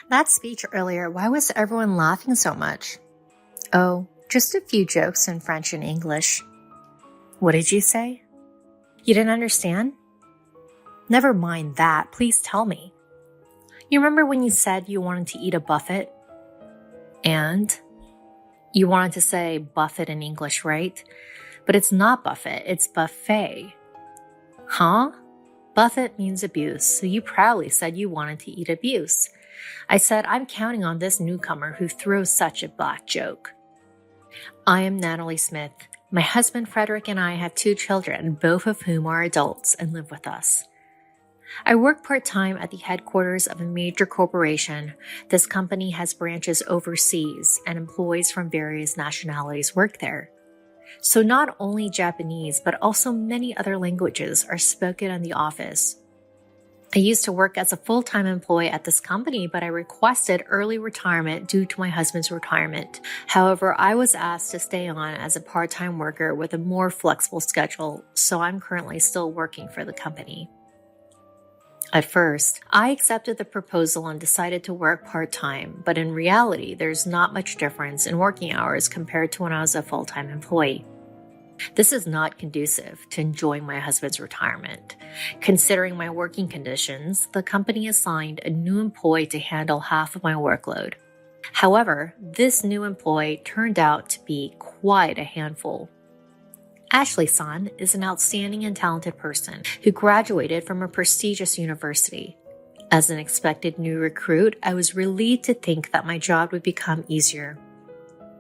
That speech earlier, why was everyone laughing so much? Oh, just a few jokes in French and English. What did you say? You didn't understand? Never mind that, please tell me. You remember when you said you wanted to eat a buffet? And? You wanted to say buffet in English, right? But it's not buffet, it's buffet. Huh? Buffet means abuse, so you proudly said you wanted to eat abuse. I said, I'm counting on this newcomer who throws such a black joke. I am Natalie Smith. My husband Frederick and I have 2 children, both of whom are adults and live with us. I work part-time at the headquarters of a major corporation. This company has branches overseas and employees from various nationalities work there. So not only Japanese, but also many other languages are spoken in the office. I used to work as a full-time employee at this company, but I requested early retirement due to my husband's retirement. However, I was asked to stay on as a part-time worker with a more flexible schedule, so I'm currently still working for the company. At first, I accepted the proposal and decided to work part-time, but in reality, there's not much difference in working hours compared to when I was a full-time employee. This is not conducive to enjoying my husband's retirement. Considering my working conditions, the company assigned a new employee to handle half of my workload. However, this new employee turned out to be quite a handful. Ashley-san is an outstanding and talented person who graduated from a prestigious university. As an expected new recruit, I was relieved to think that my job would become easier.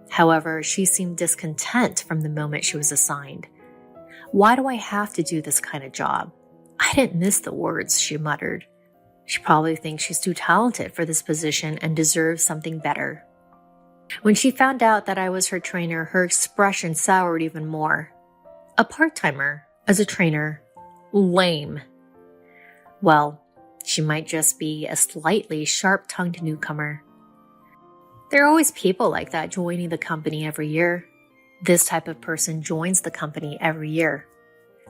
However, she seemed discontent from the moment she was assigned. Why do I have to do this kind of job? I didn't miss the words, she muttered. She probably thinks she's too talented for this position and deserves something better. When she found out that I was her trainer, her expression soured even more. A part-timer as a trainer. Lame. Well, she might just be a slightly sharp-tongued newcomer. There are always people like that joining the company every year. This type of person joins the company every year.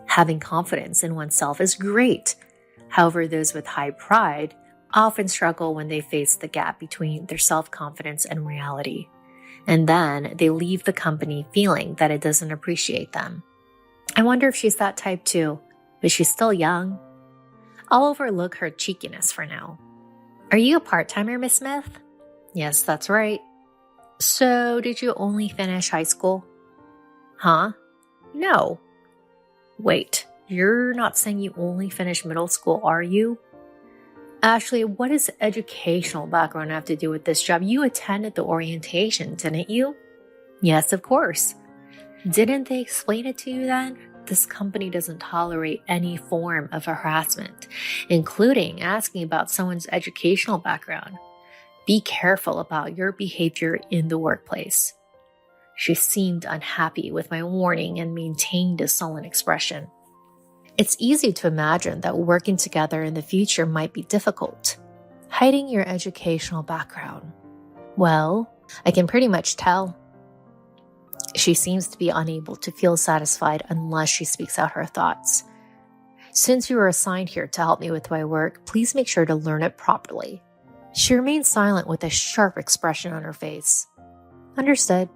Having confidence in oneself is great. However, those with high pride often struggle when they face the gap between their self-confidence and reality. And then they leave the company feeling that it doesn't appreciate them. I wonder if she's that type too, but she's still young. I'll overlook her cheekiness for now. Are you a part-timer, Miss Smith? Yes, that's right. So, did you only finish high school? Huh? No. Wait, you're not saying you only finished middle school, are you? Ashley, what does educational background have to do with this job? You attended the orientation, didn't you? Yes, of course. Didn't they explain it to you then? This company doesn't tolerate any form of harassment, including asking about someone's educational background. Be careful about your behavior in the workplace. She seemed unhappy with my warning and maintained a sullen expression. It's easy to imagine that working together in the future might be difficult. Hiding your educational background. Well, I can pretty much tell. She seems to be unable to feel satisfied unless she speaks out her thoughts. Since you were assigned here to help me with my work, please make sure to learn it properly. She remained silent with a sharp expression on her face. Understood.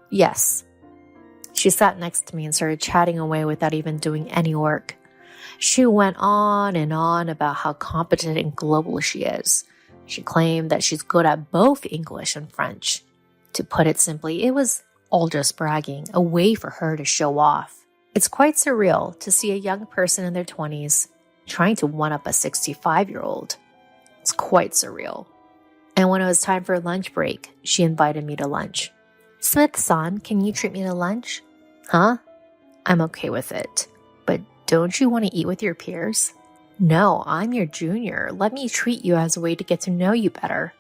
Yes. She sat next to me and started chatting away without even doing any work. She went on and on about how competent and global she is. She claimed that she's good at both English and French. To put it simply, it was all just bragging, a way for her to show off. It's quite surreal to see a young person in their 20s trying to one-up a 65-year-old. It's quite surreal. And when it was time for a lunch break, she invited me to lunch. Smith-san, can you treat me to lunch? Huh? I'm okay with it. But don't you want to eat with your peers? No, I'm your junior. Let me treat you as a way to get to know you better.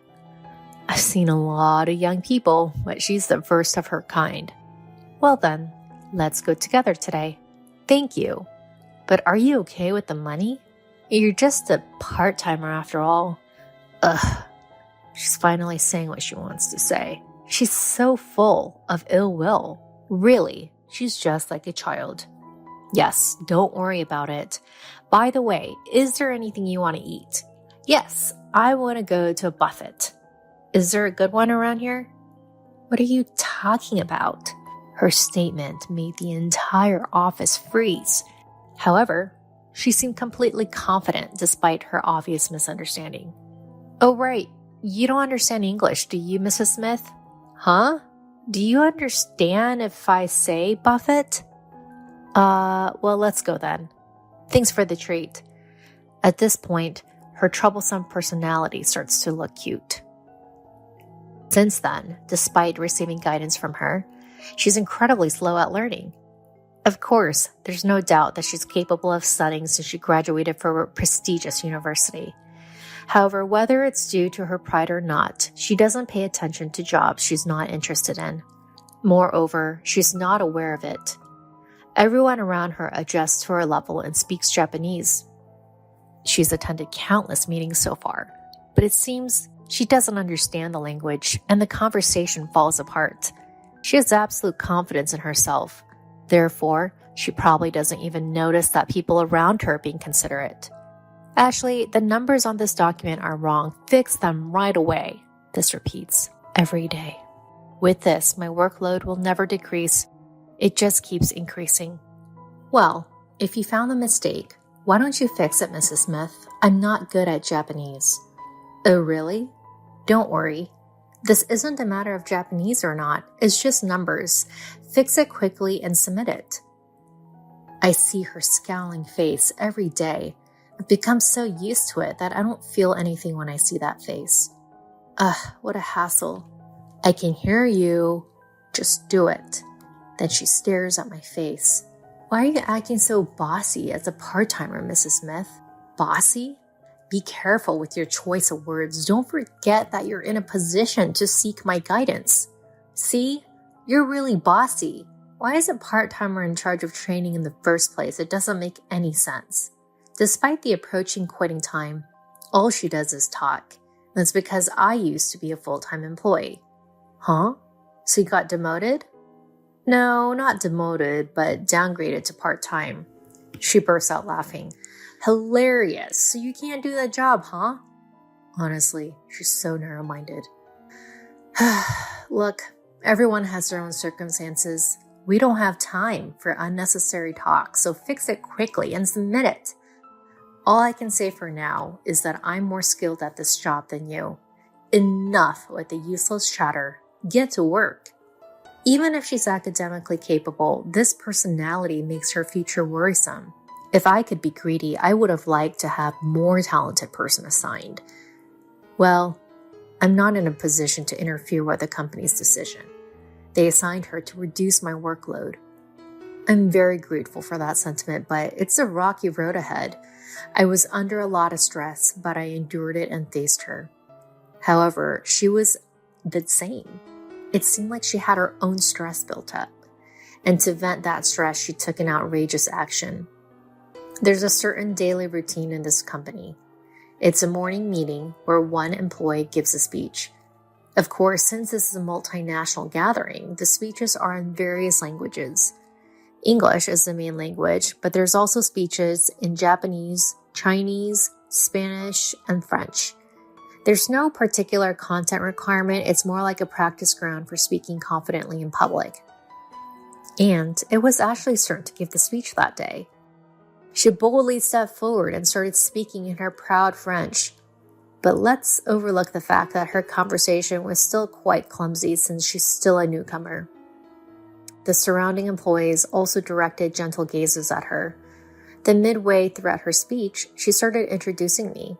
I've seen a lot of young people, but she's the first of her kind. Well then, let's go together today. Thank you. But are you okay with the money? You're just a part-timer after all. Ugh. She's finally saying what she wants to say. She's so full of ill will. Really, she's just like a child. Yes, don't worry about it. By the way, is there anything you want to eat? Yes, I want to go to a buffet. Is there a good one around here? What are you talking about? Her statement made the entire office freeze. However, she seemed completely confident despite her obvious misunderstanding. Oh, right. You don't understand English, do you, Mrs. Smith? Huh? Do you understand if I say buffet? Well, let's go then. Thanks for the treat. At this point, her troublesome personality starts to look cute. Since then, despite receiving guidance from her, she's incredibly slow at learning. Of course, there's no doubt that she's capable of studying since she graduated from a prestigious university. However, whether it's due to her pride or not, she doesn't pay attention to jobs she's not interested in. Moreover, she's not aware of it. Everyone around her adjusts to her level and speaks Japanese. She's attended countless meetings so far, but it seems she doesn't understand the language and the conversation falls apart. She has absolute confidence in herself. Therefore, she probably doesn't even notice that people around her are being considerate. Ashley, the numbers on this document are wrong. Fix them right away. This repeats every day. With this, my workload will never decrease. It just keeps increasing. Well, if you found the mistake, why don't you fix it, Mrs. Smith? I'm not good at Japanese. Oh, really? Don't worry. This isn't a matter of Japanese or not. It's just numbers. Fix it quickly and submit it. I see her scowling face every day. I've become so used to it that I don't feel anything when I see that face. Ugh, what a hassle. I can hear you. Just do it. Then she stares at my face. Why are you acting so bossy as a part-timer, Mrs. Smith? Bossy? Be careful with your choice of words. Don't forget that you're in a position to seek my guidance. See? You're really bossy. Why is a part-timer in charge of training in the first place? It doesn't make any sense. Despite the approaching quitting time, all she does is talk. That's because I used to be a full-time employee. Huh? So you got demoted? No, not demoted, but downgraded to part-time. She bursts out laughing. Hilarious. So you can't do that job, huh? Honestly, she's so narrow-minded. Look, everyone has their own circumstances. We don't have time for unnecessary talk, so fix it quickly and submit it. All I can say for now is that I'm more skilled at this job than you. Enough with the useless chatter. Get to work. Even if she's academically capable, this personality makes her future worrisome. If I could be greedy, I would have liked to have more talented person assigned. Well, I'm not in a position to interfere with the company's decision. They assigned her to reduce my workload. I'm very grateful for that sentiment, but it's a rocky road ahead. I was under a lot of stress, but I endured it and faced her. However, she was the same. It seemed like she had her own stress built up. And to vent that stress, she took an outrageous action. There's a certain daily routine in this company. It's a morning meeting where one employee gives a speech. Of course, since this is a multinational gathering, the speeches are in various languages. English is the main language, but there's also speeches in Japanese, Chinese, Spanish, and French. There's no particular content requirement. It's more like a practice ground for speaking confidently in public. And it was Ashley's turn to give the speech that day. She boldly stepped forward and started speaking in her proud French. But let's overlook the fact that her conversation was still quite clumsy since she's still a newcomer. The surrounding employees also directed gentle gazes at her. Then midway throughout her speech, she started introducing me.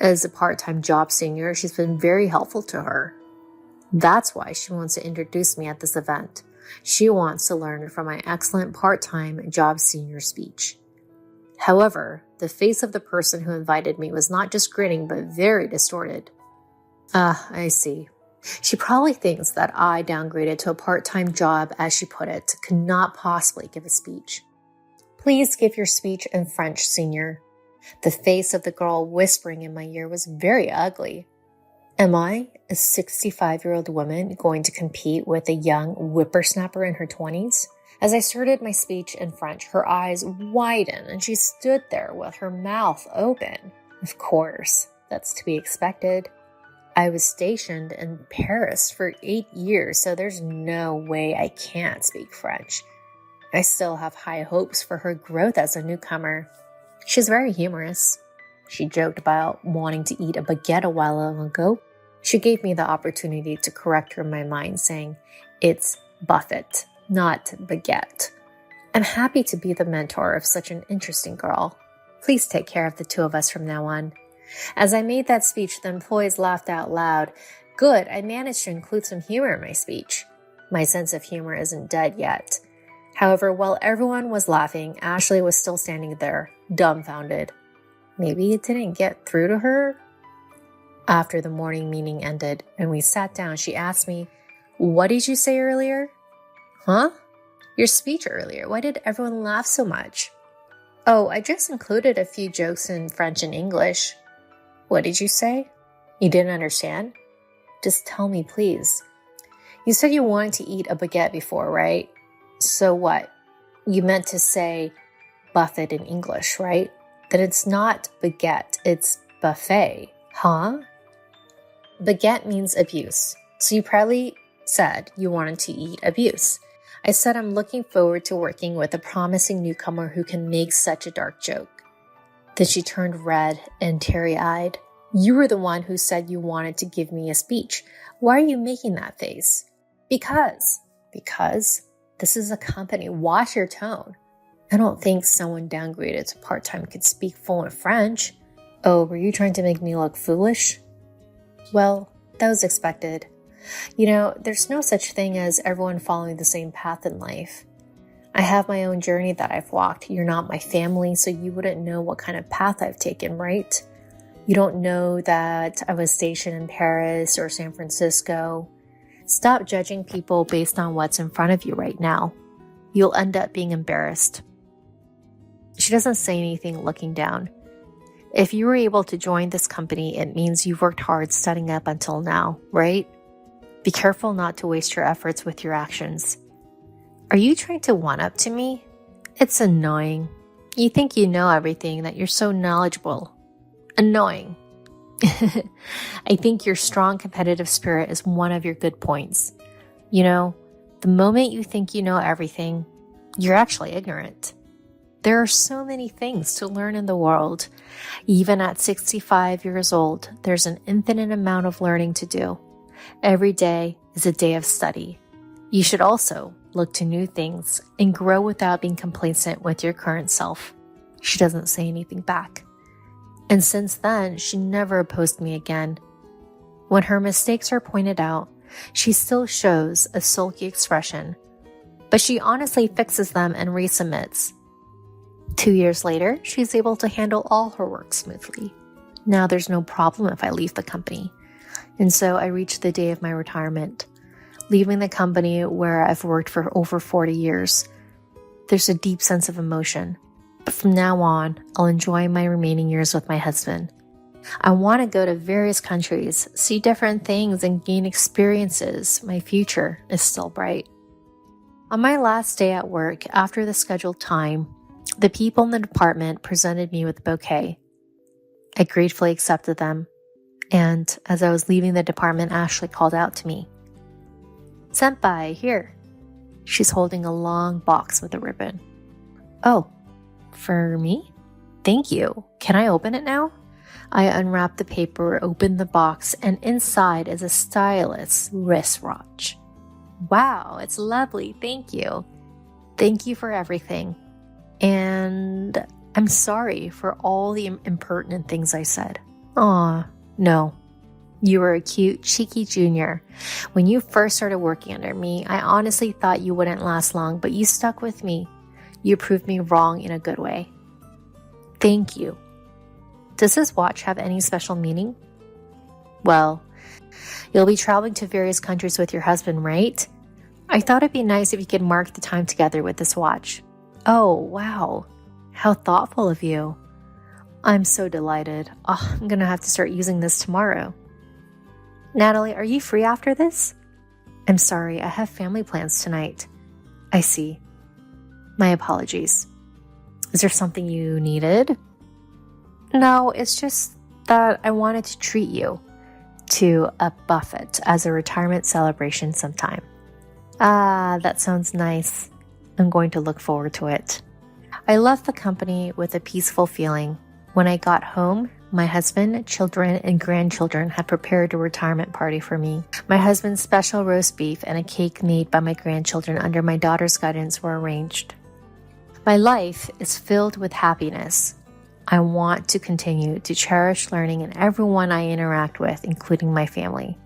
As a part-time job senior, she's been very helpful to her. That's why she wants to introduce me at this event. She wants to learn from my excellent part-time job senior speech. However, the face of the person who invited me was not just grinning, but very distorted. I see. She probably thinks that I downgraded to a part-time job, as she put it, could not possibly give a speech. Please give your speech in French, senior. The face of the girl whispering in my ear was very ugly. Am I, a 65-year-old woman, going to compete with a young whippersnapper in her 20s? As I started my speech in French, her eyes widened and she stood there with her mouth open. Of course, That's to be expected. I was stationed in Paris for 8 years, so there's no way I can't speak French. I still have high hopes for her growth as a newcomer. She's very humorous. She joked about wanting to eat a baguette a while ago. She gave me the opportunity to correct her in my mind, saying, "It's buffet, not baguette." I'm happy to be the mentor of such an interesting girl. Please take care of the two of us from now on. As I made that speech, the employees laughed out loud. Good, I managed to include some humor in my speech. My sense of humor isn't dead yet. However, while everyone was laughing, Ashley was still standing there, dumbfounded. Maybe it didn't get through to her? After the morning meeting ended and we sat down, she asked me, "What did you say earlier?" "Huh? Your speech earlier. Why did everyone laugh so much?" "Oh, I just included a few jokes in French and English." "What did you say? You didn't understand?" "Just tell me, please." "You said you wanted to eat a baguette before, right? So what? You meant to say buffet in English, right? Then it's not baguette, it's buffet, huh?" Baguette means abuse, so you probably said you wanted to eat abuse. I said I'm looking forward to working with a promising newcomer who can make such a dark joke. Then she turned red and teary-eyed. "You were the one who said you wanted to give me a speech. Why are you making that face?" Because this is a company. Watch your tone. I don't think someone downgraded to part-time could speak fluent French. Oh, were you trying to make me look foolish? Well, that was expected. You know, there's no such thing as everyone following the same path in life. I have my own journey that I've walked. You're not my family, so you wouldn't know what kind of path I've taken, right? You don't know that I was stationed in Paris or San Francisco. Stop judging people based on what's in front of you right now. You'll end up being embarrassed. She doesn't say anything, looking down. If you were able to join this company, it means you've worked hard studying up until now, right? Be careful not to waste your efforts with your actions. Are you trying to one-up to me? It's annoying. You think you know everything, that you're so knowledgeable. Annoying. I think your strong competitive spirit is one of your good points. You know, the moment you think you know everything, you're actually ignorant. There are so many things to learn in the world. Even at 65 years old, there's an infinite amount of learning to do. Every day is a day of study. You should also look to new things and grow without being complacent with your current self. She doesn't say anything back. And since then, she never opposed me again. When her mistakes are pointed out, she still shows a sulky expression, but she honestly fixes them and resubmits. 2 years later, she's able to handle all her work smoothly. Now there's no problem if I leave the company. And so I reach the day of my retirement. Leaving the company where I've worked for over 40 years, there's a deep sense of emotion. But from now on, I'll enjoy my remaining years with my husband. I want to go to various countries, see different things, and gain experiences. My future is still bright. On my last day at work, after the scheduled time, the people in the department presented me with a bouquet. I gratefully accepted them, and as I was leaving the department, Ashley called out to me. "Senpai, here." She's holding a long box with a ribbon. "Oh, for me? Thank you. Can I open it now?" I unwrapped the paper, opened the box, and inside is a stylish wristwatch. "Wow, it's lovely. Thank you. Thank you for everything. And I'm sorry for all the impertinent things I said." "Aw, no. You were a cute, cheeky junior. When you first started working under me, I honestly thought you wouldn't last long, but you stuck with me. You proved me wrong in a good way. Thank you. Does this watch have any special meaning?" "Well, you'll be traveling to various countries with your husband, right? I thought it'd be nice if you could mark the time together with this watch." "Oh, wow. How thoughtful of you. I'm so delighted. Oh, I'm gonna have to start using this tomorrow." "Natalie, are you free after this?" "I'm sorry, I have family plans tonight." "I see. My apologies. Is there something you needed?" "No, it's just that I wanted to treat you to a buffet as a retirement celebration sometime. Ah, that sounds nice. I'm going to look forward to it. I left the company with a peaceful feeling. When I got home, my husband, children, and grandchildren had prepared a retirement party for me. My husband's special roast beef and a cake made by my grandchildren under my daughter's guidance were arranged. My life is filled with happiness. I want to continue to cherish learning in everyone I interact with, including my family.